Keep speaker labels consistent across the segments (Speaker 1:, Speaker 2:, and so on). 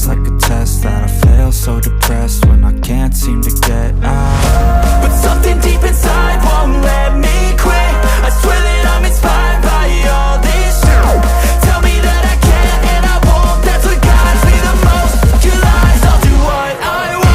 Speaker 1: feels like a test that I fail, so depressed when I can't seem to get out.
Speaker 2: But something deep inside won't let me quit. I swear that I'm inspired by all this shit. Tell me that I can't and I won't. That's what guides me the most. Your lies, I'll do what I want.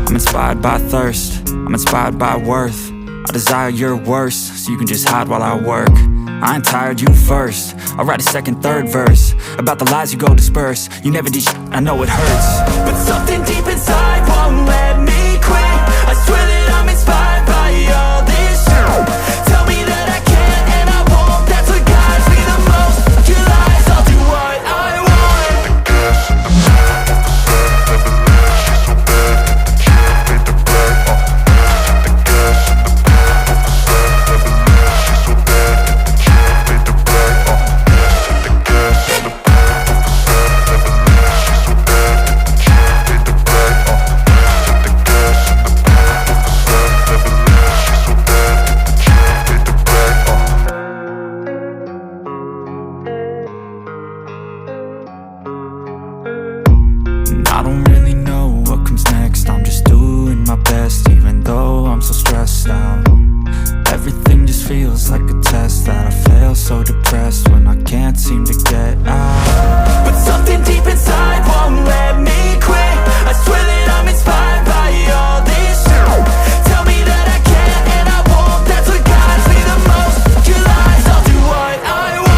Speaker 1: I'm inspired by thirst, I'm inspired by worth. I desire your worst, so you can just hide while I work. I ain't tired, you first. I'll write a second, third verse about the lies you go disperse. You never did shit, I know it hurts.
Speaker 2: But something deep inside won't let me quit. I swear that I'm inspired by all this shit. Tell me that I can't and I won't. That's what guides me the most. Your lies, I'll do what I want.
Speaker 1: I don't really know what comes next. I'm just doing my best, even though I'm so stressed out. Everything just feels like a test that I fail, so depressed when I can't seem to get out.
Speaker 2: But something deep inside won't let me quit. I swear that I'm inspired by all this shit. Tell me that I can't and I won't. That's what guides me the most. Your lies, I'll do what I want.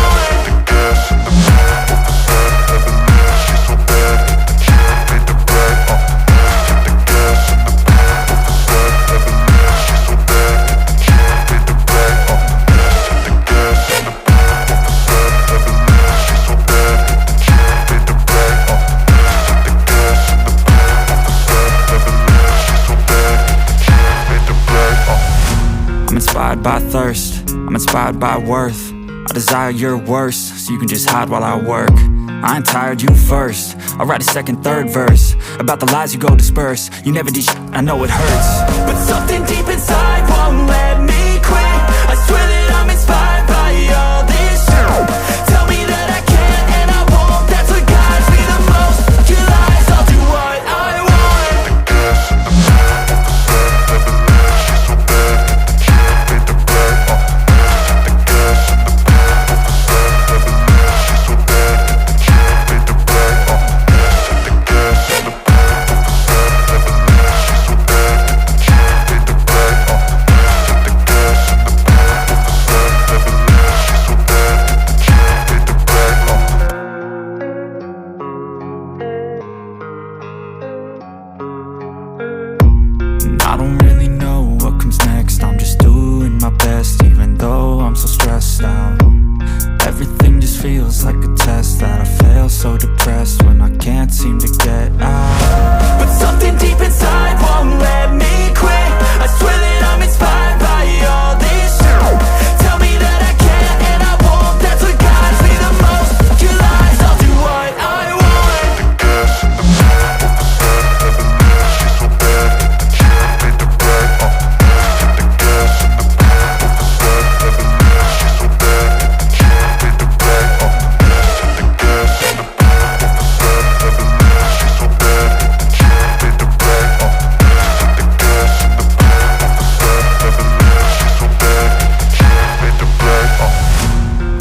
Speaker 1: I'm inspired by thirst, I'm inspired by worth. I desire your worst, so you can just hide while I work. I ain't tired, you first. I'll write a second, third verse about the lies you go disperse. You never did shit, I know it hurts.
Speaker 2: But something deep inside won't let me quit. I swear that I'm inspired by all this shit. Tell me that I can't and I won't. That's what guides me the most. Your lies, I'll do what I want.
Speaker 1: I don't really know what comes next. I'm just doing my best, even though I'm so stressed out. Everything just feels like a test that I fail, so depressed when I can't seem to get out.
Speaker 2: But something deep inside won't let me quit. I swear that I'm inspired by all this shit. Tell me that I can't and I won't. That's what guides me the most. Your lies, I'll do what I want.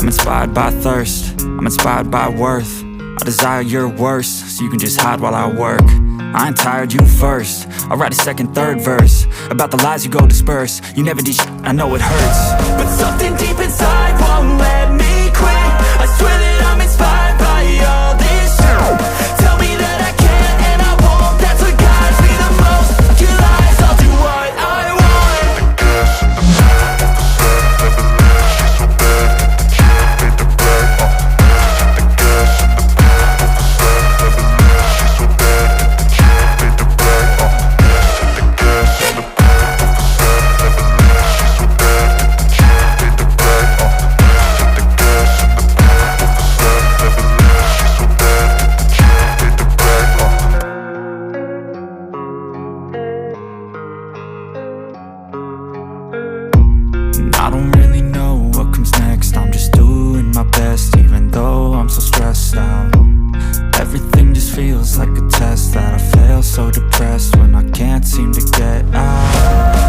Speaker 1: I'm inspired by thirst, I'm inspired by worth. I desire your worst, so you can just hide while I work. I ain't tired, you first. I'll write a second, third verse about the lies you go disperse. You never did shit, I know it hurts.
Speaker 2: But something deep inside won't let me quit. I swear that I'm inspired by all this shit. Tell me that I can't and I won't. That's what guides me the most. Your lies, I'll do what I want.
Speaker 1: I don't really know what comes next, I'm just doing my best, even though I'm so stressed out. Everything just feels like a test that I fail, so depressed when I can't seem to get out.